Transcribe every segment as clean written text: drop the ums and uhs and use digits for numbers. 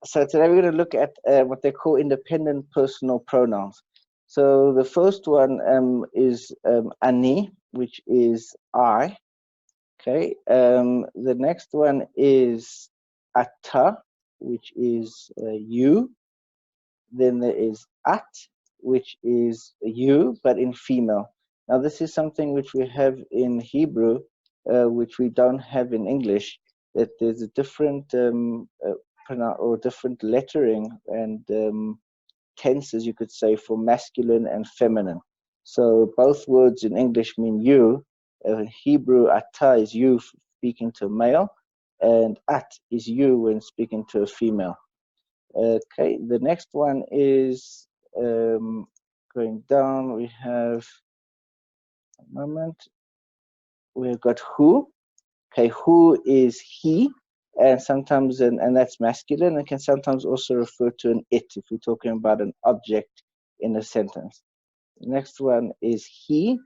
So today we're going to look at what they call independent personal pronouns. So the first one is ani, which is I. Okay. The next one is ata, which is you. Then there is at, which is you, but in female. Now this is something which we have in Hebrew, which we don't have in English. That there's a different or different lettering and tenses, you could say, for masculine and feminine. So both words in English mean you. In Hebrew, ata is you speaking to a male, and at is you when speaking to a female. Okay, the next one is going down. We have a moment. We've got who. Okay, who is he, and sometimes and that's masculine, and can sometimes also refer to an it if we're talking about an object in a sentence. The next one is he,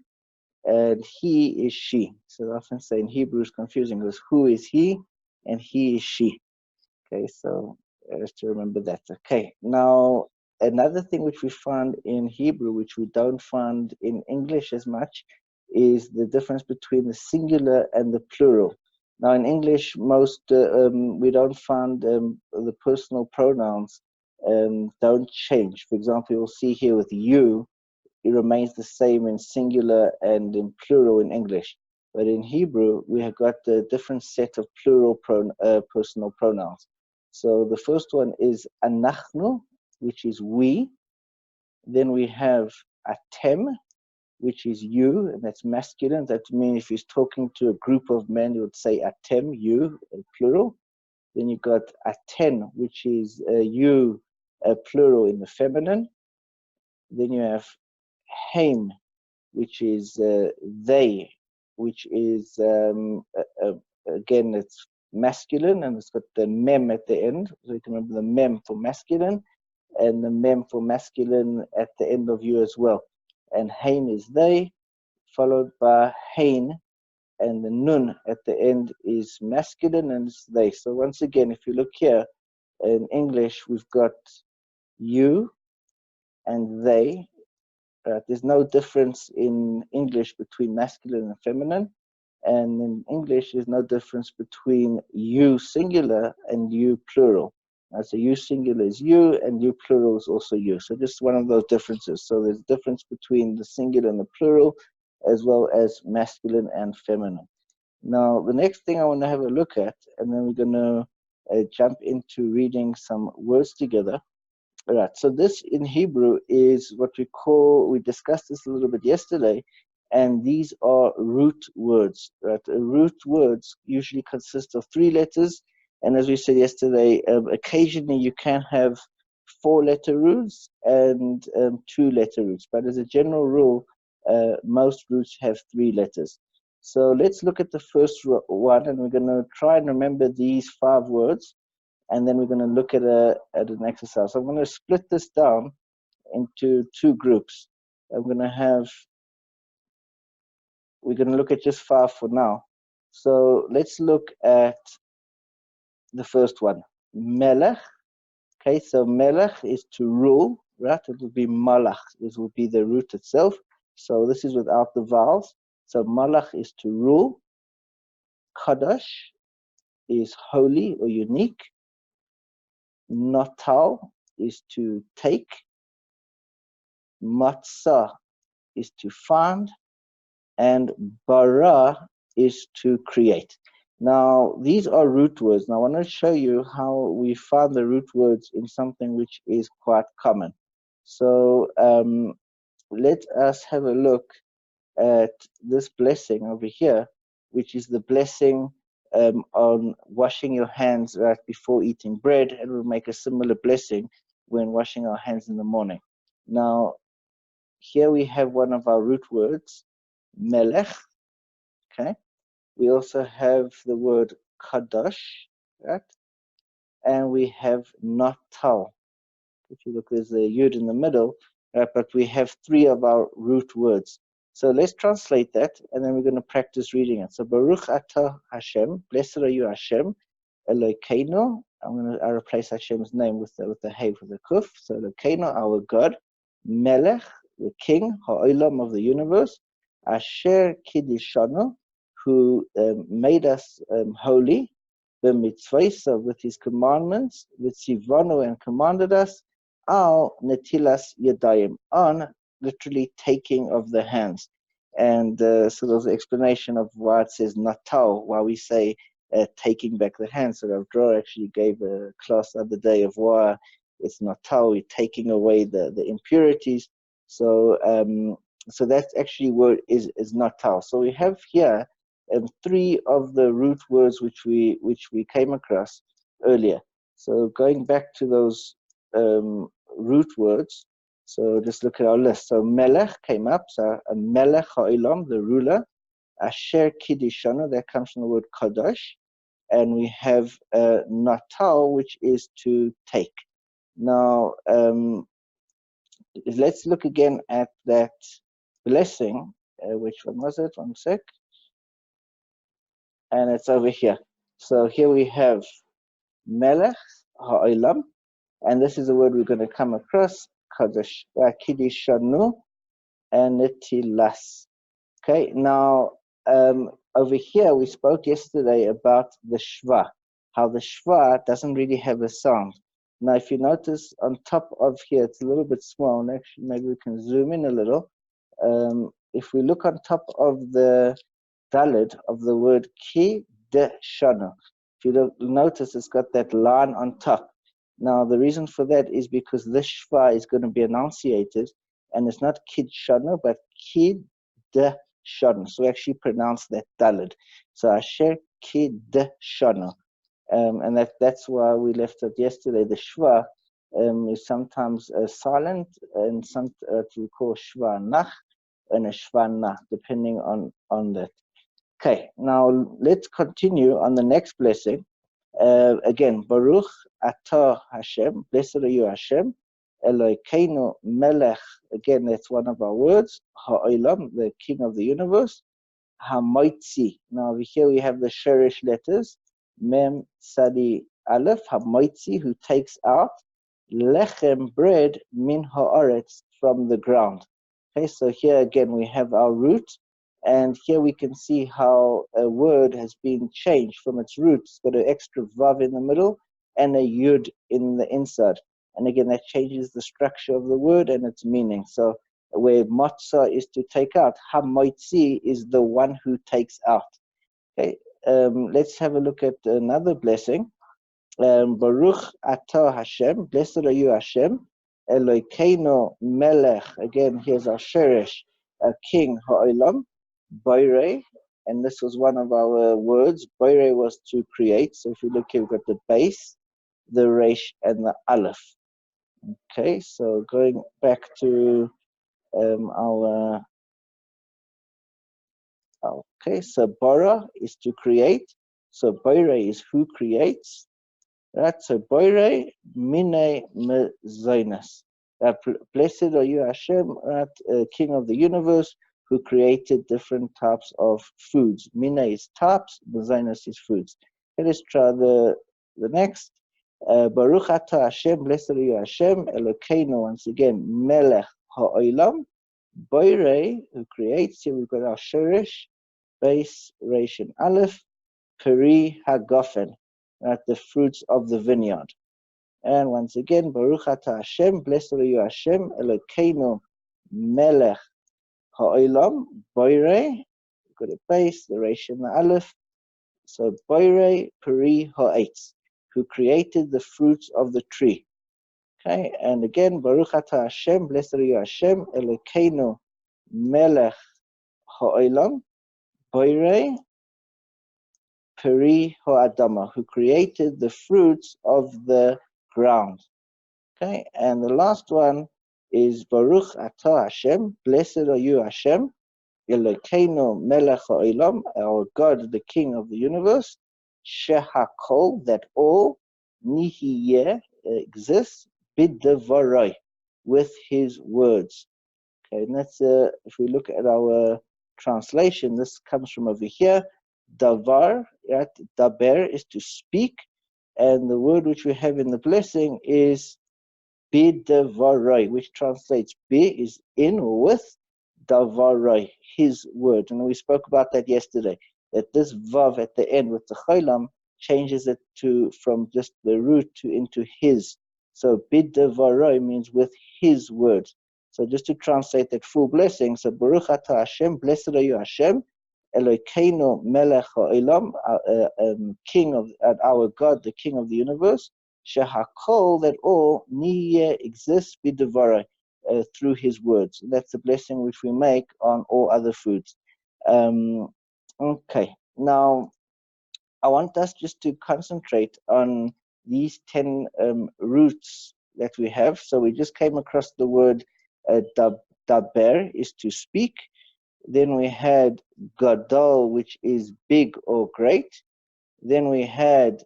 and he is she. So I often say in Hebrew is confusing because who is he and he is she. Okay, so just to remember that. Okay, now another thing which we find in Hebrew, which we don't find in English as much, is the difference between the singular and the plural. Now, in English, most we don't find the personal pronouns don't change. For example, you'll see here with you, it remains the same in singular and in plural in English. But in Hebrew, we have got a different set of plural personal pronouns. So the first one is anachnu, which is we. Then we have atem, which is you, and that's masculine. That means if he's talking to a group of men, you would say atem, you, plural. Then you got aten, which is you, plural in the feminine. Then you have haim, which is they, which is again it's masculine and it's got the mem at the end. So you can remember the mem for masculine and the mem for masculine at the end of you as well. And hain is they, followed by hain, and the nun at the end is masculine and it's they. So once again, if you look here in English, we've got you and they. There's no difference in English between masculine and feminine. And in English, there's no difference between you singular and you plural. So you singular is you and you plural is also you. So just one of those differences. So there's a difference between the singular and the plural, as well as masculine and feminine. Now, the next thing I want to have a look at, and then we're going to jump into reading some words together. All right, so this in Hebrew is what we discussed this a little bit yesterday, and these are root words. Right? Root words usually consist of 3 letters, and as we said yesterday, occasionally you can have 4-letter roots and 2-letter roots, but as a general rule, most roots have 3 letters. So let's look at the first one, and we're going to try and remember these 5 words, and then we're going to look at an exercise. So I'm going to split this down into 2 groups. We're going to look at just 5 for now. So let's look at the first one, melech. Okay, so melech is to rule, right? It will be malach. This will be the root itself. So this is without the vowels. So malach is to rule. Kadosh is holy or unique. Natal is to take. Matzah is to find, and bara is to create. Now, these are root words. Now, I want to show you how we find the root words in something which is quite common. So let us have a look at this blessing over here, which is the blessing on washing your hands right before eating bread, and we'll make a similar blessing when washing our hands in the morning. Now, here we have one of our root words, melech, okay? We also have the word kadosh, right? And we have natal. If you look, there's a yud in the middle, right? But we have 3 of our root words. So let's translate that, and then we're going to practice reading it. So Baruch atah Hashem, blessed are you Hashem, Elokeinu, I replace Hashem's name with the Hey with the Kuf. So Elokeinu, our God, Melech, the King, Ha'olam of the universe, Asher Kiddishanu, who made us holy, the mitzvahs with his commandments, Vitzivanu, and commanded us, Al Netilas Yadayim, on literally taking of the hands. And so there's an explanation of why it says Natal, why we say taking back the hand. So Rav Dror actually gave a class the other day of why it's Natal, we're taking away the impurities. So so that's actually word is Natal. So we have here three of the root words which we came across earlier. So going back to those root words, so just look at our list. So Melech came up, so a Melech Ha'olam, the ruler. Asher Kiddishanu, that comes from the word Kadosh. And we have Natal, which is to take. Now, let's look again at that blessing. Which one was it? One sec. And it's over here. So here we have Melech Ha'olam, and this is the word we're going to come across, Kadosh, Kiddishanu, and Netilas. Okay, now over here we spoke yesterday about the Shva, how the Shva doesn't really have a sound. Now if you notice on top of here, it's a little bit small, and actually maybe we can zoom in a little. If we look on top of the Dalid of the word Ki de Shana, if you notice it's got that line on top. Now the reason for that is because this Shva is going to be enunciated, and it's not Kid Shana, but Kid de Shana. So we actually pronounce that Dalid. So Asher Kid de Shana. And that's why we left it yesterday. The Shva is sometimes silent, and some we call Shva Nach and a Shva Nach, depending on that. Okay, now let's continue on the next blessing. Again, Baruch Atah Hashem, blessed are you Hashem, Elokeinu Melech, again that's one of our words, Ha'olam, the King of the universe, Hamoitzi. Now over here we have the Sherish letters, Mem Sadi Aleph, Hamoitzi, who takes out, Lechem, bread, Min Ha'aretz, from the ground. Okay, so here again we have our root, and here we can see how a word has been changed from its root. It's got an extra vav in the middle and a yud in the inside. And again, that changes the structure of the word and its meaning. So where matzah is to take out, hamoitzi is the one who takes out. Okay, let's have a look at another blessing. Baruch atah Hashem, blessed are you Hashem, Elokeinu Melech, again here's our Sheresh, King Ha'olam, Boire, and this was one of our words. Boire was to create. So if you look here, we've got the base, the resh, and the aleph. Okay, so going back to our okay, so bara is to create. So Boire is who creates. That's a Boire mine mezainas. Blessed are you Hashem, King of the universe, who created different types of foods. Mina is types, Mezainas is foods. Let's try the next. Baruch atah Hashem, blessed are you Hashem, Elokeinu, once again, Melech ha'olam, Boire, who creates. Here we've got our Sherish, base, Resh, and Aleph, Peri hagofen, the fruits of the vineyard. And once again, Baruch atah Hashem, blessed are you Hashem, Elokeinu, Melech ha'olam, Boire, got a base, the resh and the aleph. So Boire, Peri ha'etz, who created the fruits of the tree. Okay, and again, Baruch atah Hashem, blessed are you Hashem, Elokeinu, Melech ha'olam, Boire, Peri ha'adama, who created the fruits of the ground. Okay, and the last one is Baruch atah Hashem, blessed are you Hashem, Elokeinu melech ha'olam, our God, the King of the universe, shehakol, that all, nihiyeh, exists, bidvarai, with his words. Okay, and that's if we look at our translation, this comes from over here. Davar, right? Daber is to speak, And the word which we have in the blessing is Bidavaroi, which translates bi is in or with, davaroi, his word. And we spoke about that yesterday, that this vav at the end with the cholam changes it to from just the root to into his. So bidavaroi means with his word. So just to translate that full blessing, so Baruch atah Hashem, blessed are you Hashem, Elokeinu melech ha'olam, King of our God, the King of the universe. Shehakol, that all niye exists bidavara, through his words. That's the blessing which we make on all other foods. Okay, now I want us just to concentrate on these 10 roots that we have. So we just came across the word daber, is to speak. Then we had gadol, which is big or great. Then we had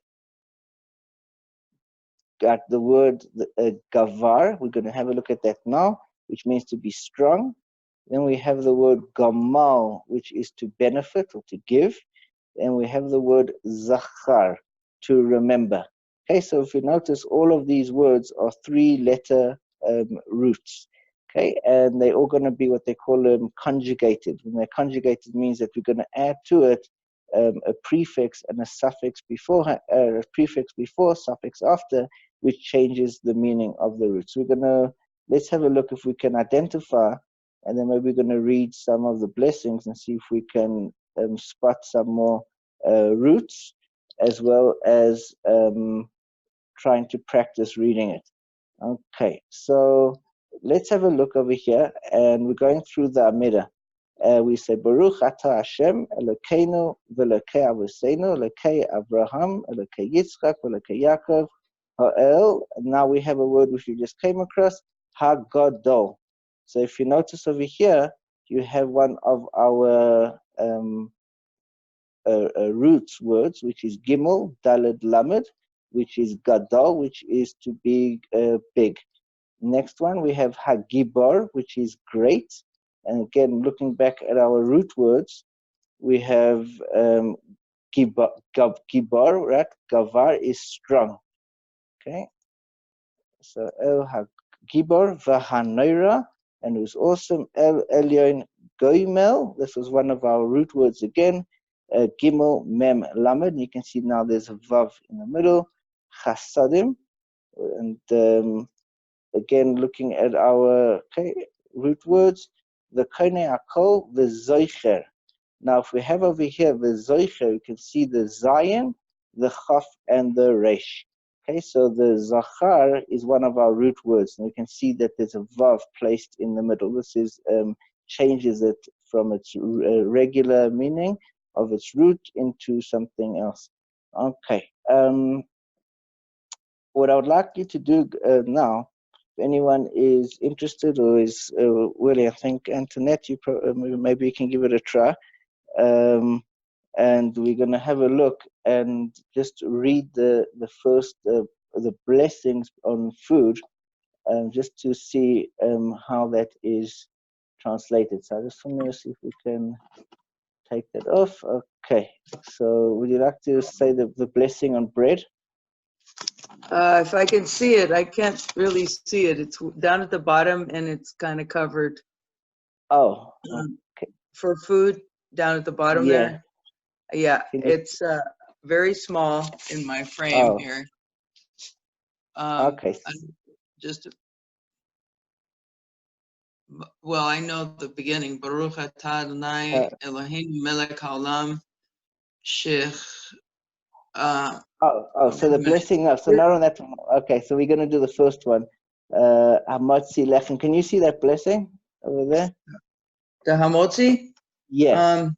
got the word gavar. We're going to have a look at that now, which means to be strong. Then we have the word gamal, which is to benefit or to give. And we have the word zachar, to remember. Okay, so if you notice, all of these words are 3-letter roots. Okay, and they're all going to be what they call conjugated. When they're conjugated, means that we're going to add to it a prefix and a suffix before, a prefix before, suffix after, which changes the meaning of the root. So let's have a look if we can identify, and then maybe we're going to read some of the blessings and see if we can spot some more roots, as well as trying to practice reading it. Okay, so let's have a look over here, and we're going through the Amida. We say Baruch Atah Hashem Elokeinu v'Elokei Avoseinu Elokei Abraham Elokei Yitzchak Elokei Yaakov Ha'el. Now we have a word which we just came across, Hagadol. So if you notice over here, you have one of our roots words, which is Gimel Daled Lamed, which is Gadol, which is to be big. Next one we have Hagibor, which is great. And again, looking back at our root words, we have Gibor, right? Gavar is strong. Okay. So El Hagibor Vahanoira, and it was awesome. El Elyon Goimel, this was one of our root words again. Gimel Mem Lamed, you can see now there's a Vav in the middle. Chasadim, and again, looking at our root words, the Kone Akol, the Zoicher. Now, if we have over here the Zoicher, you can see the Zayin, the Chaf, and the Resh. Okay, so the Zachar is one of our root words, and we can see that there's a Vav placed in the middle. This is changes it from its regular meaning of its root into something else. Okay. What I would like you to do now, if anyone is interested or is willing, I think Antoinette, maybe you can give it a try. And we're going to have a look and just read the first the blessings on food, just to see how that is translated. So I just want to see if we can take that off. Okay. So would you like to say the blessing on bread? If I can see it, I can't really see it. It's down at the bottom and it's kind of covered. Oh, okay. For food, down at the bottom there. Yeah, it's very small in my frame here. Okay. Well, I know the beginning. Baruch atah Adonai Eloheinu melech haolam shech. So the blessing of, so not on that one. Okay, so we're going to do the first one. Hamotzi lechem. Can you see that blessing over there? The hamotzi? Yes.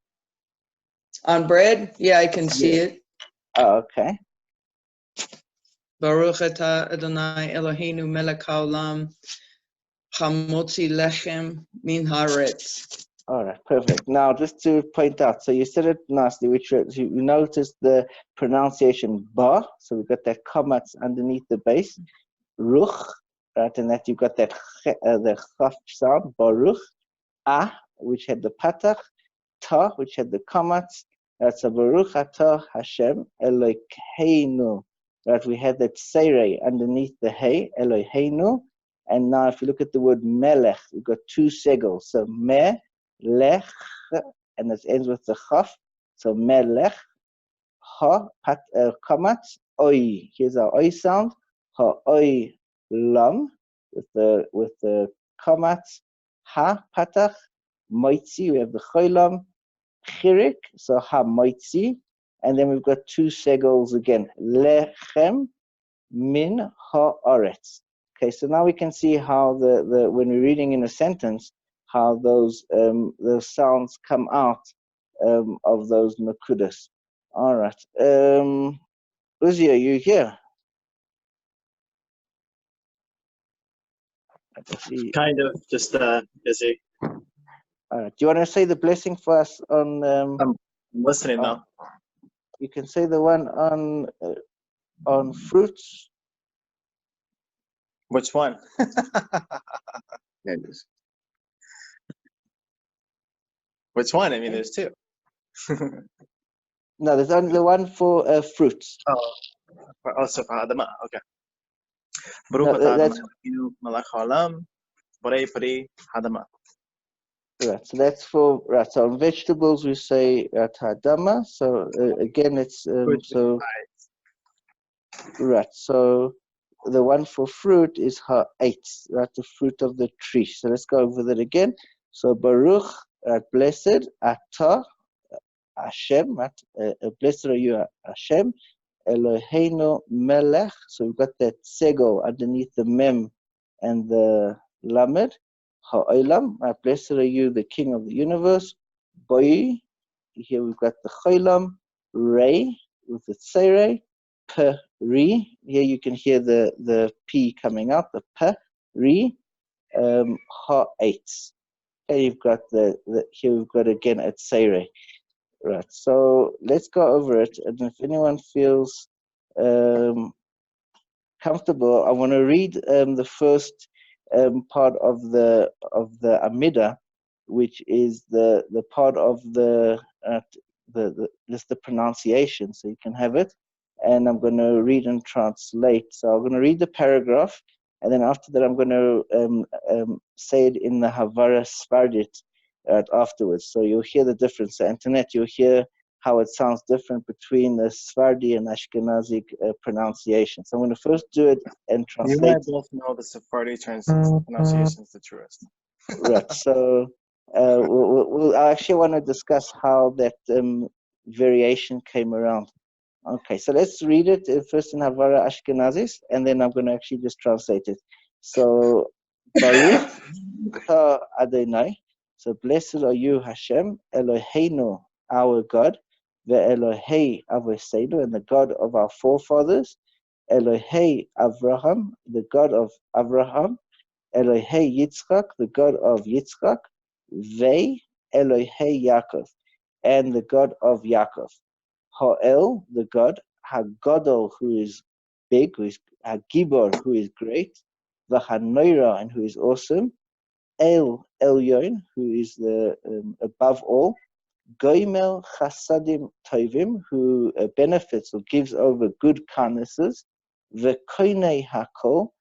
On bread? Yeah, I can see it. Oh, okay. Baruch atah Adonai Eloheinu melech haolam hamotzi lechem min haaretz. All right, perfect. Now, just to point out, so you said it nicely, which you noticed the pronunciation ba, so we've got that kamatz underneath the base, ruch, right, and that you've got that the chaf sound, baruch, which had the patach, ta, which had the kamatz. That's a baruch atah Hashem Elokeinu right? We had that Seirei underneath the Hey, Eloheinu. And now if you look at the word Melech, we've got two segels. So Melech, and it ends with the Chaf. So Melech, Ha, Kamat, Oi. Here's our Oi sound. Ha, Oi, Lam, with the Kamat, Ha, Patach, Moitzi, we have the Choilam, Chirik, so Ha, Moitzi. And then we've got two segels again. Lechem, Min, Haaretz. Okay, so now we can see how the when we're reading in a sentence, how those sounds come out of those nakudas. All right. Uzi, are you here? Kind of, just busy. All right. Do you want to say the blessing for us on? I'm listening now. You can say the one on fruits. Which one? There it is. Which one? I mean, there's two. No, there's only the one for fruits. Oh, so for Adama, okay. No, that's right. So that's for right. So on vegetables we say hadama. So again, it's so right. So the one for fruit is ha'etz, right? The fruit of the tree. So let's go over that again. So Baruch, blessed, Atah, Hashem, right? Blessed are you, Hashem, Eloheinu Melech. So we've got that sego underneath the mem and the lamed. Ha'olam, blessed are you, the King of the universe. Boi, here we've got the cholam. Rei, with the tsere. Peri, here you can hear the P coming out, the Peri. Ha'etz. Okay, you've got here we've got again at tsere. Right, so let's go over it, and if anyone feels comfortable, I want to read the first part of the Amida, which is the part of the just the pronunciation, so you can have it. And I'm going to read and translate. So I'm going to read the paragraph, and then after that, I'm going to say it in the Havara Svardit afterwards. So you'll hear the difference. So Antoinette, you'll hear how it sounds different between the Sephardi and Ashkenazic pronunciation. So I'm going to first do it and translate. You and I both know the Sephardi pronunciation is the truest. Right. So I actually want to discuss how that variation came around. Okay, so let's read it first in Havara Ashkenazis, and then I'm going to actually just translate it. So, Baruch Ta Adonai. So, blessed are you, Hashem, Eloheinu, our God, ve'Elohei Avoseinu, and the God of our forefathers, Elohei Avraham, the God of Avraham, Elohei Yitzchak, the God of Yitzchak, ve Elohei Yaakov, and the God of Yaakov. Ha'el, the God, Hagadol, who is big, who is Hagibor, who is great, V'Hanoira, and who is awesome, El Elyon, who is the above all, Goimel Chasadim Tovim, who benefits or gives over good kindnesses, V'Koinei Hakol,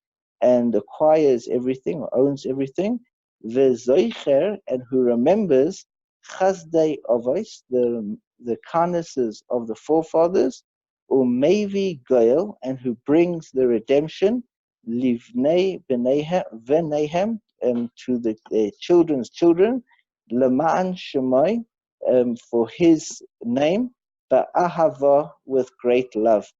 and acquires everything or owns everything, V'Zoicher, and who remembers Chazdei Avos, the kindnesses of the forefathers, Umevi Goel, and who brings the redemption, Livnei Benehem, to their children's children, Lama'an Shemai, for his name, Ba'ahava, with great love.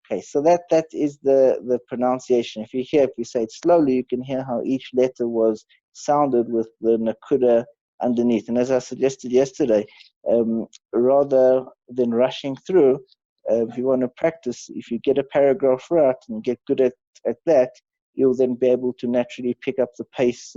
Okay, so that is the pronunciation. If you say it slowly, you can hear how each letter was sounded with the nakuda underneath. And as I suggested yesterday, rather than rushing through, if you want to practice, if you get a paragraph right and get good at that, you'll then be able to naturally pick up the pace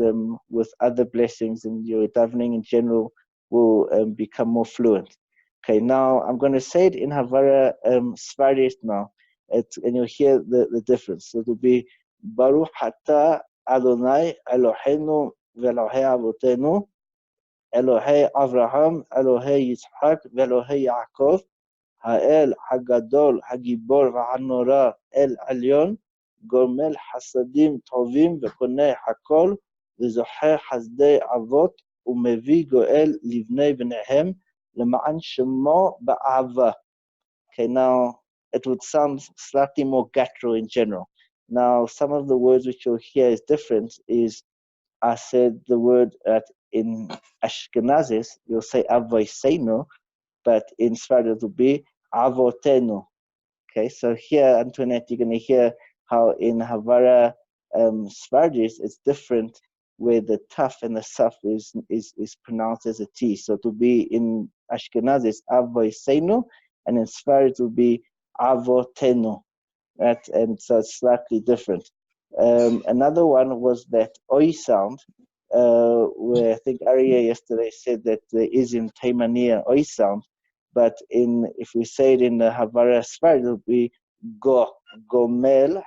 with other blessings, and your davening in general will become more fluent. Okay, now I'm going to say it in Havara Svarit now. And you'll hear the difference. So it'll be Baruch Ata Adonai Eloheinu Ve'Elohei Avotenu Elohei Avraham Elohei Yitzhak Ve'Elohei Yaakov האל הגדול, הגיבור והנורא, אל עליון, גומל חסדים טובים וקונה הכל, וזוכה חסדי אבות, ומביא גואל לבני בניהם, למען שמו באהבה. Okay, now it would sound slightly more guttural in general. Now, some of the words which you'll hear is different is, I said the word that in Ashkenazis, you'll say avoseinu, but in Sfarad it will be avotenu. Okay, so here, Antoinette, you're going to hear how in Havara Sfardis it's different, where the taf and the saf is pronounced as a T. So to be in Ashkenaz it's avoseinu, and in Sfard it will be avotenu. Right? And so it's slightly different. Another one was that oi sound, where I think Arya yesterday said that there is in Taimania oi sound, but if we say it in the Havara Sfard, it'll be gomel.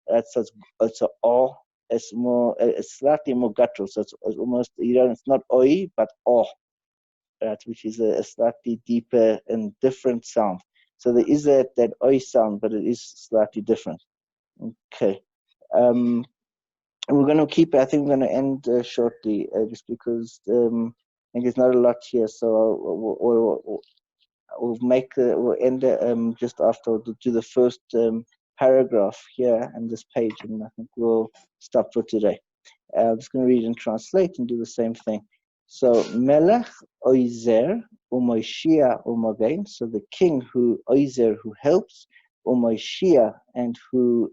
That's it's a o. It's slightly more guttural, so it's almost it's not oi but o, right, which is a slightly deeper and different sound. So there is that oi sound, but it is slightly different. Okay. And we're going to keep it. I think we're going to end shortly, just because I think there's not a lot here. So we'll end just after. We'll do the first paragraph here and this page, and I think we'll stop for today. I'm just going to read and translate and do the same thing. So Melech Oizer Umoishia Umogain. So the king who Oizer, who helps, Umoishia, and who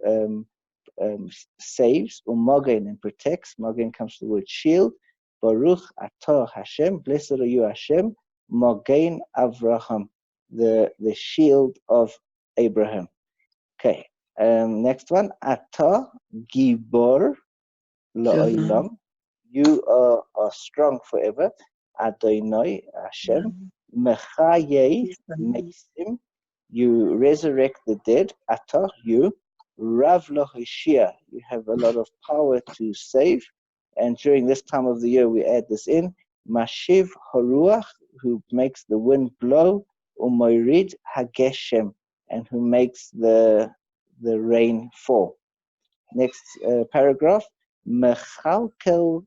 saves, Umogain, and protects. Mogain comes from the word shield. Baruch Atah Hashem, blessed are you Hashem, Mogain Avraham, the shield of Abraham. Okay, next one, Atah Gibor La'olam, you are strong forever. Adonai Hashem, Mechaye Meisim, you resurrect the dead. Atah, you. Rav Lohishia, you have a lot of power to save. And during this time of the year, we add this in. Mashiv Haruach, who makes the wind blow. Umoirid Hageshem, and who makes the rain fall. Next paragraph. Mechalkel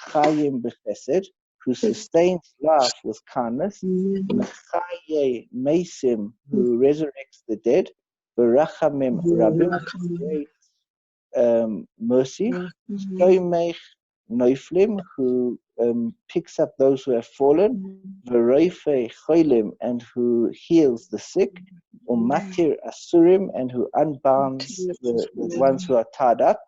Chayim Bechesed, who sustains life with kindness. Mechaye Mesim, who resurrects the dead. Berachamim Rabim, great mercy. Stoimech Noiflim, who picks up those who have fallen. Veroife Cholim, and who heals the sick. Umatir Asurim, and who unbounds the ones who are tied up.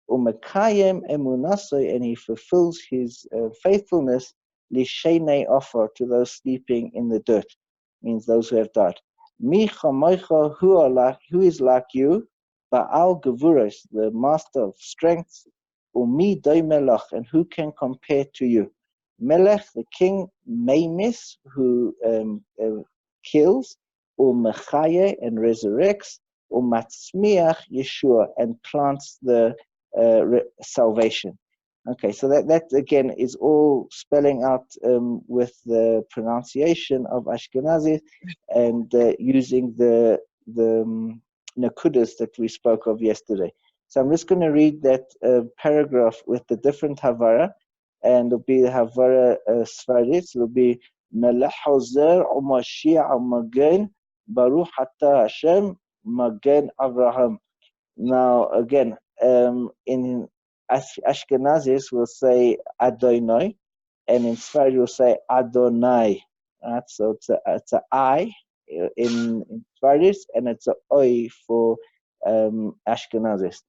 Umakayem Emunasoi, and he fulfills his faithfulness. Lishene offer, to those sleeping in the dirt, means those who have died. Micha Moicha, who is like you, Baal Gevuros, the master of strength. Umi Doimelach, and who can compare to you? Melech, the king. Meimis, who kills. Umechaye, and resurrects. Umatzmiach, Yeshua, and plants the salvation. Okay, so that again is all spelling out with the pronunciation of Ashkenazi and using the nakudas that we spoke of yesterday. So I'm just going to read that paragraph with the different Havara, and it'll be the Havara Sfarit. So it'll be Melech Hozer Umashia Umagen Baruch Ata Hashem Magen Avraham. Now again, in Ashkenazis will say Adonai, and in Sfarad will say Adonai. Right? So it's a I in Sfarad, and it's a Oi for Ashkenazis.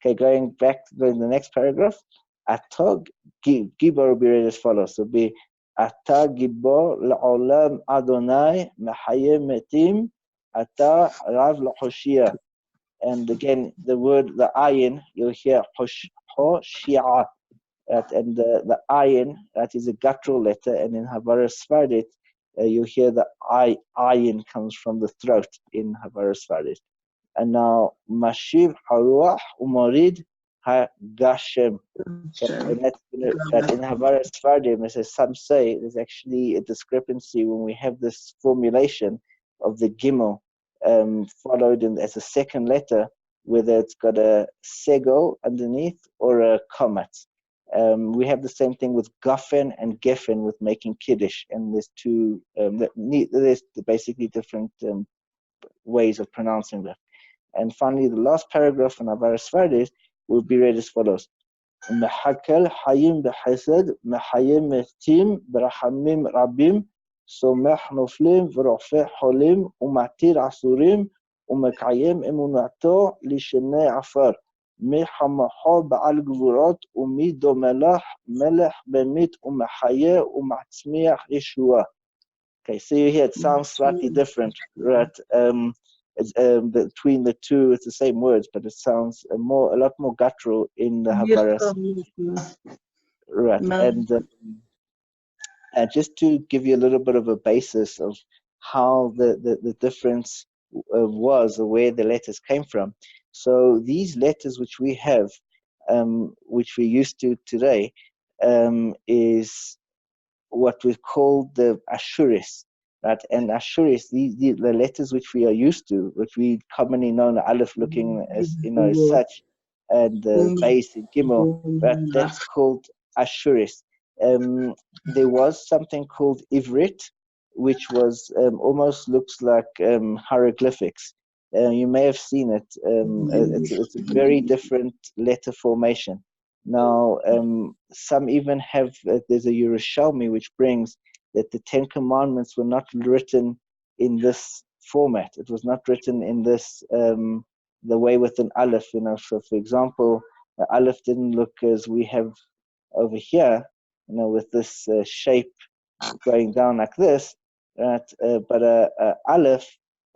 Okay, going back to the next paragraph. Atog Gibor will be read as follows. So it'll be Ata Gibor La'olam Adonai Mehayeh Metim Ata Rav L'Hoshia. And again, the word, the ayin, you'll hear Hoshia, and the ayin, that is a guttural letter, and in Havara Sfardit, you'll hear the ayin comes from the throat in Havara Sfardit. And now, Mashiv Haruach Umarid ha-gashem. And that's that in Havara Sfardim, as some say, there's actually a discrepancy when we have this formulation of the Gimel followed as a second letter, whether it's got a segel underneath or a komat. We have the same thing with Gafen and Geffen with making Kiddush, and there's two, there's basically different ways of pronouncing that. And finally, the last paragraph in Havara Sfardim will be read as follows. محكل حيم بحسد محيم متيم برحميم ربيم سمح نفليم ورفع حليم ومعتير عصوريم ومكعيم إمونعتو لشناي عفر مي حمحو بعل جبورات ومي دو ملح بميت ومحيا ومعتسميح يشوا. Okay, so here it sounds slightly different, right? Between the two, it's the same words, but it sounds a lot more guttural in the Havaras. Right, and just to give you a little bit of a basis of how the difference was, or where the letters came from. So these letters which we have, which we're used to today, is what we call the Ashuris, right? And Ashuris, the letters which we are used to, which we commonly know the Aleph looking as, as such, and the base in Gimel, right? That's called Ashuris. There was something called Ivrit, which was almost looks like hieroglyphics. You may have seen it. It's a very different letter formation. Now, some even have, there's a Yerushalmi which brings that the Ten Commandments were not written in this format. It was not written in this, the way with an Aleph, So, for example, the Aleph didn't look as we have over here, with this shape going down like this, right? But Aleph,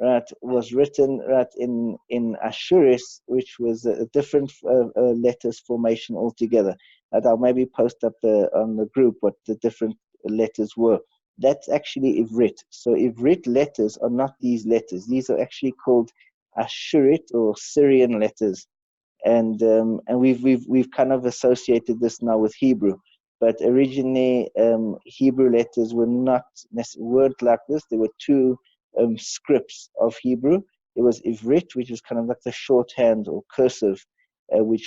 right, was written in Ashuris, which was a different letters formation altogether. And I'll maybe post up on the group what the different letters were. That's actually Ivrit. So Ivrit letters are not these letters. These are actually called Ashurit or Syrian letters, and we've kind of associated this now with Hebrew. But originally, Hebrew letters weren't like this. There were two scripts of Hebrew. There was Ivrit, which is kind of like the shorthand or cursive, which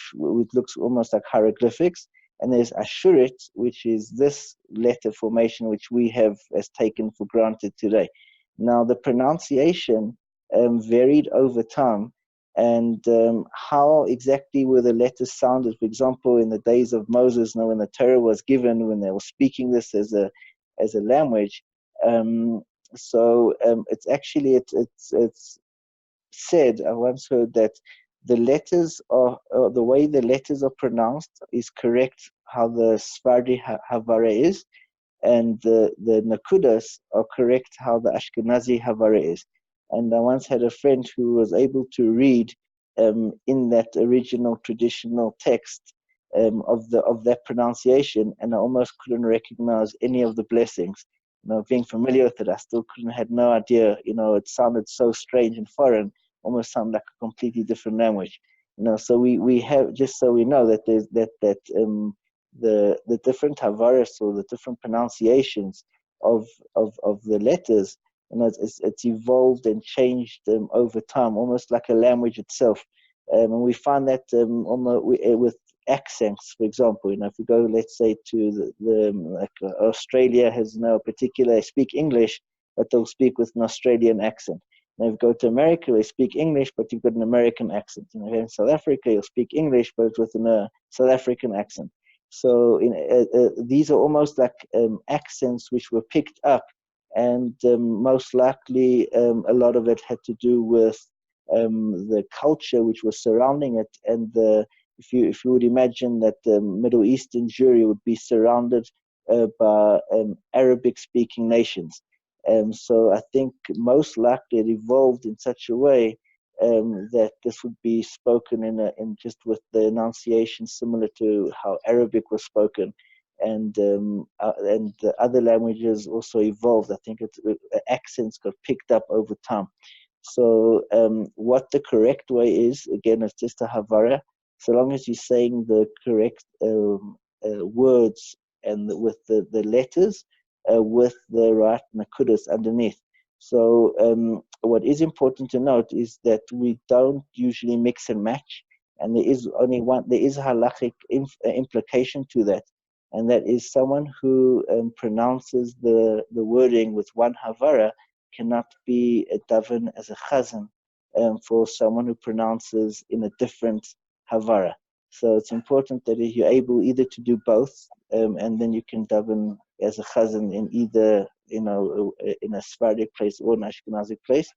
looks almost like hieroglyphics. And there's Ashurit, which is this letter formation, which we have as taken for granted today. Now, the pronunciation varied over time, and how exactly were the letters sounded. For example, in the days of Moses, when the Torah was given, when they were speaking this as a language, it's actually it's said. I once heard that the letters are the way the letters are pronounced is correct. How the Sfardi Havara is, and the Nakudas are correct. How the Ashkenazi Havara is. And I once had a friend who was able to read in that original traditional text of that pronunciation, and I almost couldn't recognize any of the blessings. Being familiar with it, I still had no idea. It sounded so strange and foreign, almost sounded like a completely different language. So we have, just so we know, that there's the different havaras, or the different pronunciations of the letters. It's evolved and changed over time, almost like a language itself. And we find that with accents, for example, if we go, let's say, to Australia has no particular, they speak English, but they'll speak with an Australian accent. And if you go to America, they speak English, but you've got an American accent. In South Africa, you'll speak English, but with a South African accent. So these are almost like accents which were picked up, and most likely a lot of it had to do with the culture which was surrounding it. And if you would imagine that the Middle Eastern Jewry would be surrounded by Arabic-speaking nations. So I think most likely it evolved in such a way that this would be spoken in just with the enunciation similar to how Arabic was spoken, and the other languages also evolved. I think accents got picked up over time. So what the correct way is, again, it's just a Havara. so long as you're saying the correct words and with the letters with the right nakudas underneath. So what is important to note is that we don't usually mix and match, and there is only one. There is a halachic implication to that, and that is someone who pronounces the wording with one havara cannot be a daven as a chazan for someone who pronounces in a different havara. So it's important that if you're able either to do both, and then you can daven as a chazan in either, in a Sephardic place or an Ashkenazic place,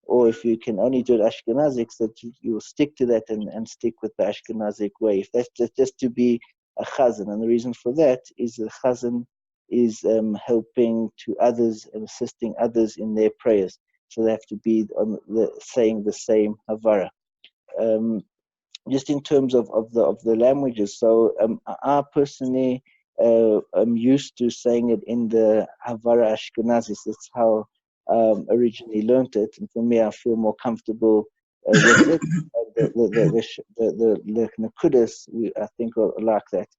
or if you can only do it Ashkenazic, so that you will stick to that and stick with the Ashkenazic way. If that's just to be a chazan, and the reason for that is the chazan is helping to others and assisting others in their prayers, so they have to be saying the same havara. Just in terms of the languages, so I personally am used to saying it in the Havara Ashkenazis. That's how originally learned it, and for me, I feel more comfortable with it. The Nakudas, I think, are like that.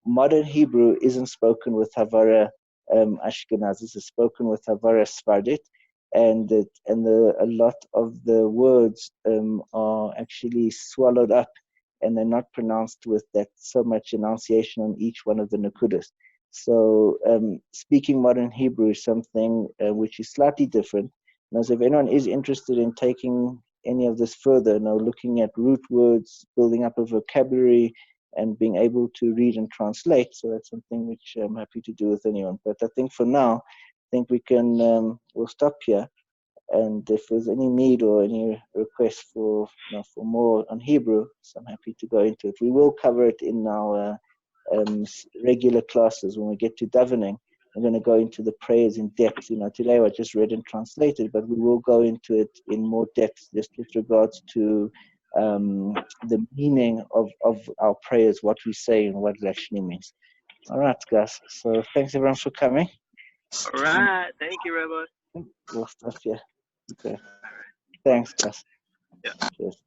Modern Hebrew isn't spoken with Havara Ashkenazis; it's spoken with Havara Sephardic, and a lot of the words are actually swallowed up, and they're not pronounced with that so much enunciation on each one of the nakudas. So speaking modern Hebrew is something which is slightly different. And so if anyone is interested in taking any of this further, looking at root words, building up a vocabulary, and being able to read and translate, so that's something which I'm happy to do with anyone. But I think for now, I think we can, we'll stop here. And if there's any need or any request for more on Hebrew, so I'm happy to go into it. We will cover it in our regular classes when we get to davening. I'm going to go into the prayers in depth. Today I just read and translated, but we will go into it in more depth, just with regards to the meaning of our prayers, what we say and what it actually means. All right, guys. So thanks everyone for coming. All right. Thank you, Rabbi. We'll stop here. Okay. Thanks, guys. Yeah. Cheers.